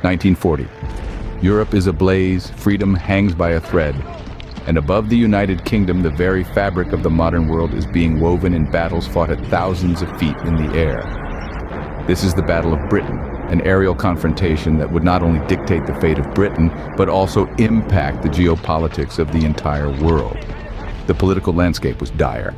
1940. Europe is ablaze, freedom hangs by a thread. And above the United Kingdom, the very fabric of the modern world is being woven in battles fought at thousands of feet in the air. This is the Battle of Britain, an aerial confrontation that would not only dictate the fate of Britain, but also impact the geopolitics of the entire world. The political landscape was dire.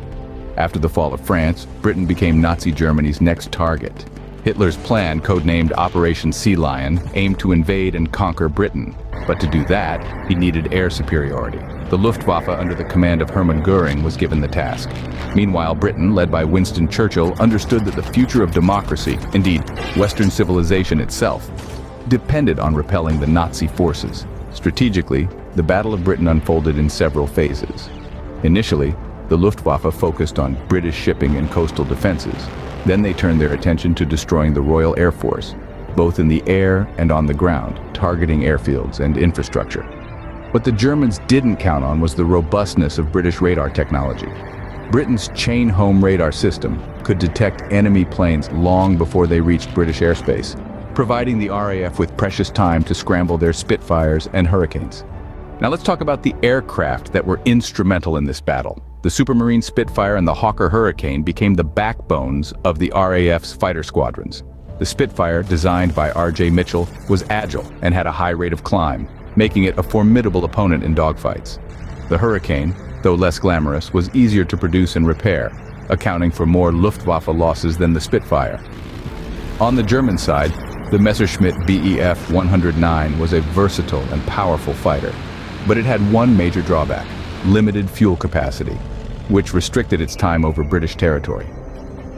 After the fall of France, Britain became Nazi Germany's next target. Hitler's plan, codenamed Operation Sea Lion, aimed to invade and conquer Britain. But to do that, he needed air superiority. The Luftwaffe, under the command of Hermann Göring, was given the task. Meanwhile, Britain, led by Winston Churchill, understood that the future of democracy, indeed, Western civilization itself, depended on repelling the Nazi forces. Strategically, the Battle of Britain unfolded in several phases. Initially, the Luftwaffe focused on British shipping and coastal defenses. Then they turned their attention to destroying the Royal Air Force, both in the air and on the ground, targeting airfields and infrastructure. What the Germans didn't count on was the robustness of British radar technology. Britain's chain-home radar system could detect enemy planes long before they reached British airspace, providing the RAF with precious time to scramble their Spitfires and Hurricanes. Now let's talk about the aircraft that were instrumental in this battle. The Supermarine Spitfire and the Hawker Hurricane became the backbones of the RAF's fighter squadrons. The Spitfire, designed by R.J. Mitchell, was agile and had a high rate of climb, making it a formidable opponent in dogfights. The Hurricane, though less glamorous, was easier to produce and repair, accounting for more Luftwaffe losses than the Spitfire. On the German side, the Messerschmitt Bef 109 was a versatile and powerful fighter, but it had one major drawback: limited fuel capacity, which restricted its time over British territory.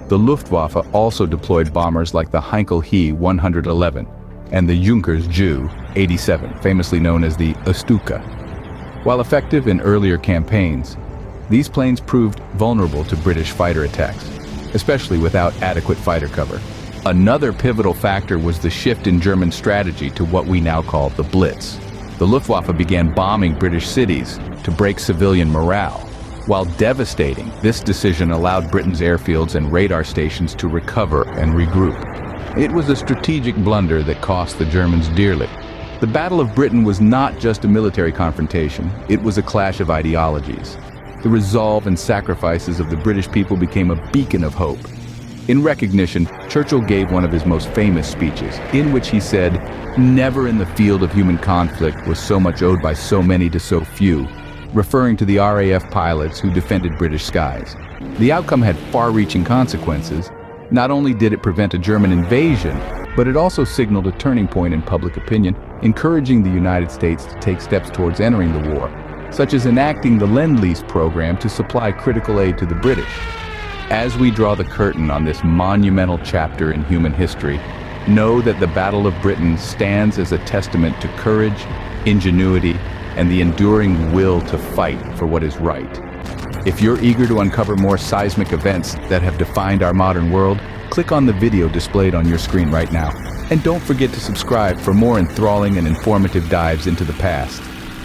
The Luftwaffe also deployed bombers like the Heinkel He 111 and the Junkers Ju 87, famously known as the Stuka. While effective in earlier campaigns, these planes proved vulnerable to British fighter attacks, especially without adequate fighter cover. Another pivotal factor was the shift in German strategy to what we now call the Blitz. The Luftwaffe began bombing British cities to break civilian morale. While devastating, this decision allowed Britain's airfields and radar stations to recover and regroup. It was a strategic blunder that cost the Germans dearly. The Battle of Britain was not just a military confrontation, it was a clash of ideologies. The resolve and sacrifices of the British people became a beacon of hope. In recognition, Churchill gave one of his most famous speeches, in which he said, "Never in the field of human conflict was so much owed by so many to so few," referring to the RAF pilots who defended British skies. The outcome had far-reaching consequences. Not only did it prevent a German invasion, but it also signaled a turning point in public opinion, encouraging the United States to take steps towards entering the war, such as enacting the Lend-Lease program to supply critical aid to the British. As we draw the curtain on this monumental chapter in human history, know that the Battle of Britain stands as a testament to courage, ingenuity, and the enduring will to fight for what is right. If you're eager to uncover more seismic events that have defined our modern world, click on the video displayed on your screen right now. And don't forget to subscribe for more enthralling and informative dives into the past.